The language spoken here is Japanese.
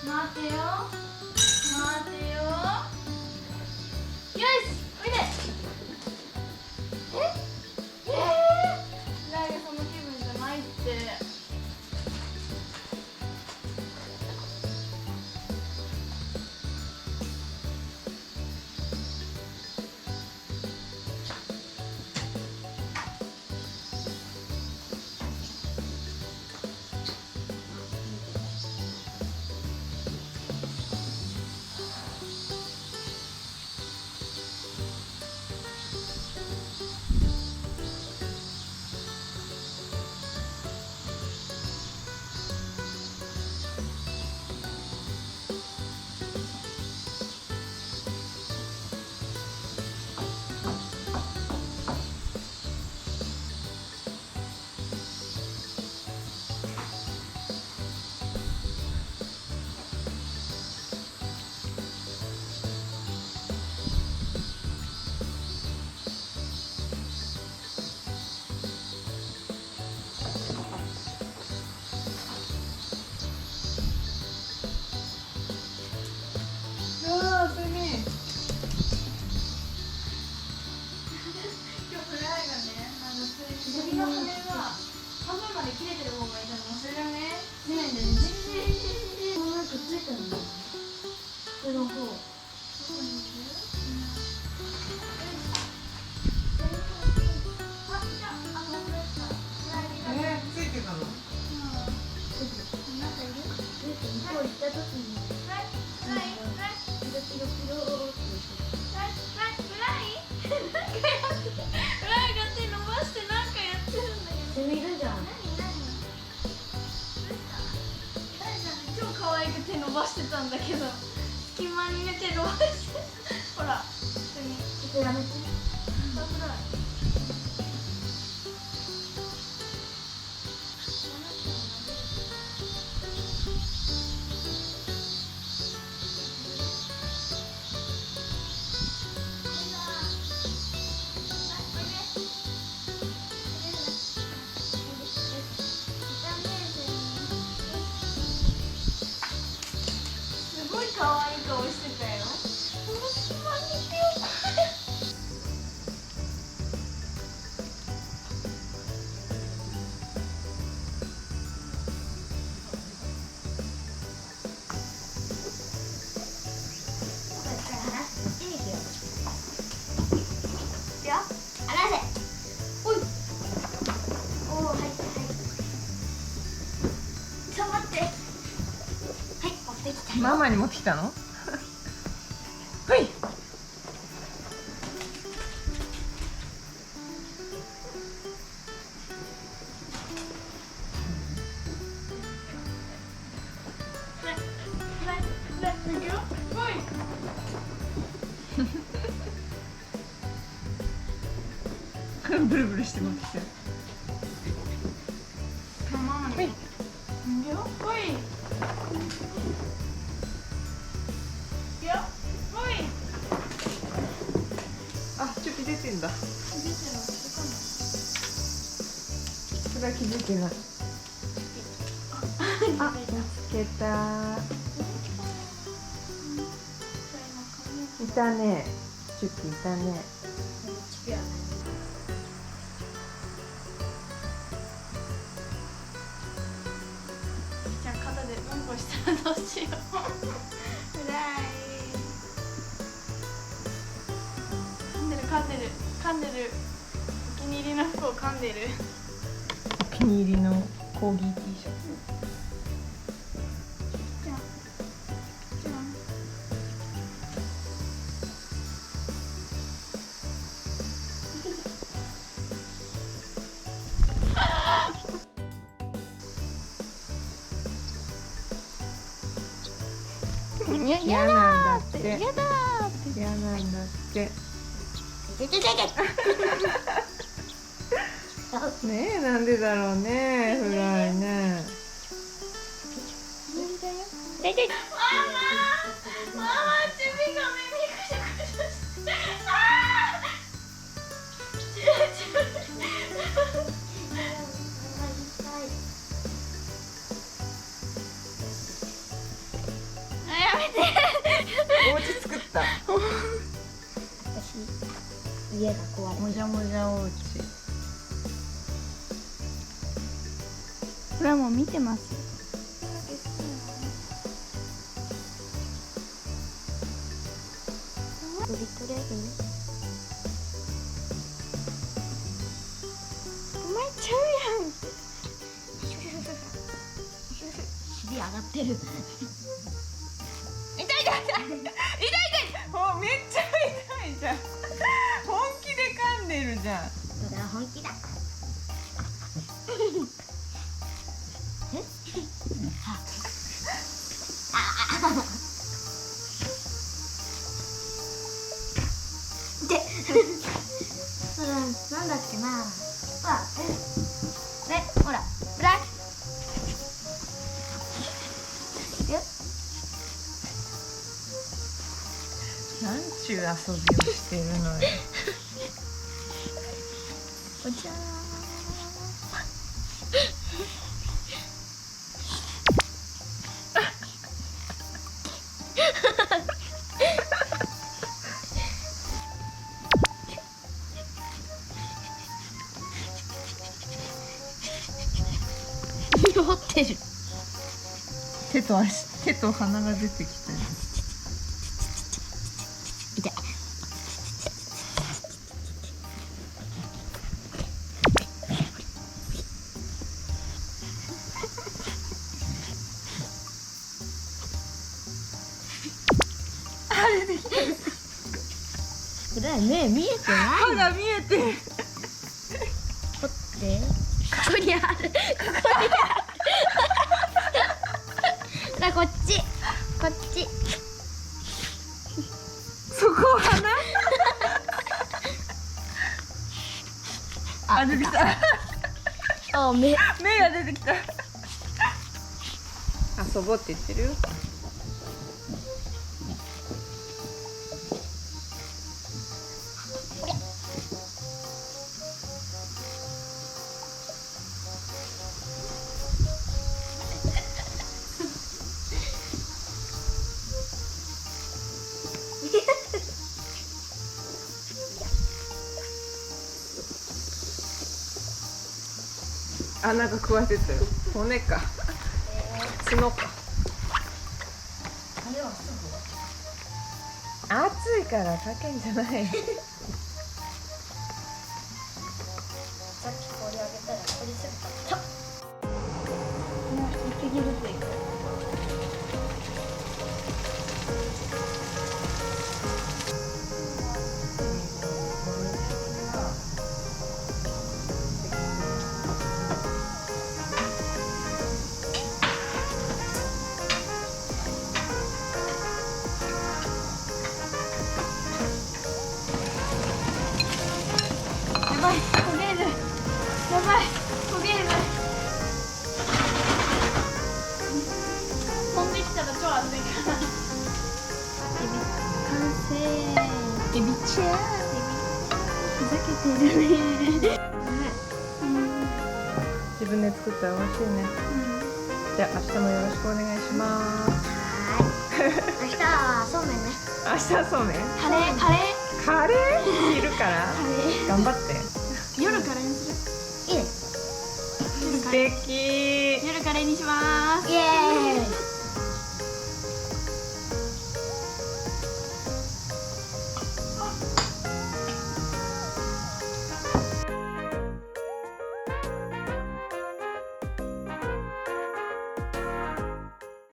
待てよ待てよ。よしおいで。ライがその気分じゃないって。首の羽が半分まで切れてる方がいいから忘れるね。ねえねえ、全然なんかついてるの。上の方。どこにいる？あ、いた。あ、もうこれだ。ついてたの？なんかいる？向こう行った時にピロピロピローって。セミいるじゃん。超可愛く手伸ばしてたんだけど、隙間にね手伸ばしてほら、セミ。ちょっとやめて。危ない。すごい可愛い顔してたよ。ママに持ってきたの？ほい。ブルブルして持ってきてる。ママに。ほい。いくよ。ほい。あ、チョキ出てんだ。出てるのそれは気づいてない。あ、見つけた。いたね。チョキいたね。じゃあ肩でうんこしたらどうしよう。うらい。噛んでる噛んでる。お気に入りの服を噛んでる。お気に入りのコーギー T シャツ。じゃあじゃあ嫌なんだって。嫌だーって。嫌なんだって。ねえ、なんでだろうね、フライね。ママ、チビが耳くしゃくしゃして。あー。。私家が怖い。もじゃもじゃおうち。これはもう見てますよ。売り取れる？お前ちゃうやん。尻上がってる。痛い痛い痛い痛い痛い。もうめっちゃ痛いじゃん。本気で噛んでるじゃん。それは本気だ。で、なんだっけな。ほら、ね、ほら、ブラック。なんちゅう遊びをしてるのよ。お茶。濁ってる。手と足、手と鼻が出てきたよ。痛い。あれできてる。これは目見えてない。歯が見えてる。こってここにある。ここにある。だこっちこっち。そこ鼻。あ、出てきた。あ、目目が出てきた。遊ぼうって言ってるよ。穴が加えてたよ。骨か。角か。暑いからかけんじゃない。さっき氷あげたら取りすぎた。一匹ずついく。やばい、焦げる。やばい、焦げる。飛んできたら超熱いから。完成。エビちゃん。ふざけてるね。自分で作ったら美味しいね。じゃあ明日もよろしくお願いします。明日はそうめんね。明日はそうめん。カレー、カレー。カレー昼から頑張って。夜カレーにする。いいね。素敵。夜カレーにします。